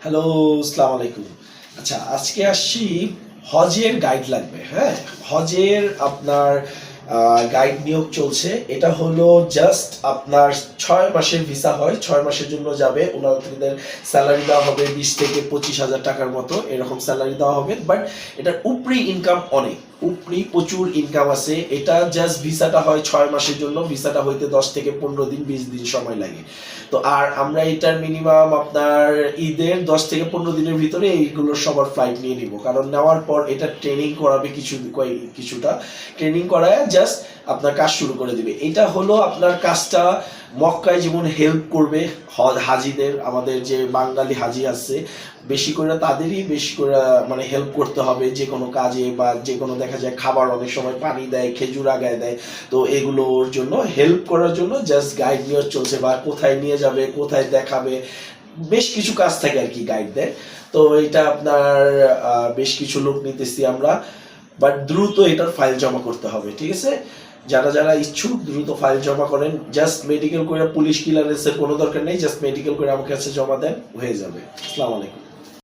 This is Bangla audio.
হ্যালো, আসসালামু আলাইকুম। আচ্ছা, আজকে আসছি হজের গাইড লাগবে। হ্যাঁ, হজের আপনার গাইড নিয়োগ চলছে। এটা হলো জাস্ট আপনার 6 মাসের ভিসা হয়, 6 মাসের জন্য যাবে। ওনাদের স্যালারি দেওয়া হবে 20 থেকে 25 হাজার টাকার মতো, এরকম স্যালারি দেওয়া হবে। বাট এটার উপরি ইনকাম অনেক, উপরি প্রচুর ইনকাম আছে। এটা জাস্ট ভিসাটা হয় 6 মাসের জন্য, ভিসাটা হইতে 10 থেকে 15 দিন 20 দিন সময় লাগে। তো আর আমরা এটার মিনিমাম আপনার ঈদের 10 থেকে 15 দিনের ভিতরে এইগুলোর সবার ফ্লাইট নিয়ে নিব, কারণ নেওয়ার পর এটা ট্রেনিং করাবে কিছুটা ট্রেনিং করায় জাস্ট আপনার কাজ শুরু করে দিবে। এটা হলো আপনার কাজটা মক্কায় যেমন হেল্প করবে হাজিদের, আমাদের যে বাঙালি হাজি আছে বেশি করে তাদেরই বেশি করে মানে হেল্প করতে হবে যে কোনো কাজে, বা যে কোনো দেখা যায় খাবার অনেক সময় পানি দেয়, খেজুর আগায় দেয়। তো এগুলোর জন্য হেল্প করার জন্য জাস্ট গাইড নিয়ে চলছে, বা কোথায় নিয়ে যাবে, কোথায় দেখাবে, বেশ কিছু কাজ থাকে আর কি গাইড দেয়। তো এটা আপনার বেশ কিছু লোক নিতেছি আমরা, বাট দ্রুত এটার ফাইল জমা করতে হবে, ঠিক আছে? যারা যারা ইচ্ছুক দ্রুত ফাইল জমা করেন। জাস্ট মেডিকেল করে পুলিশ ক্লিয়ারেন্সের কোনো দরকার নেই, জাস্ট মেডিকেল করে আমার কাছে জমা দেন, হয়ে যাবে। আসসালামু আলাইকুম।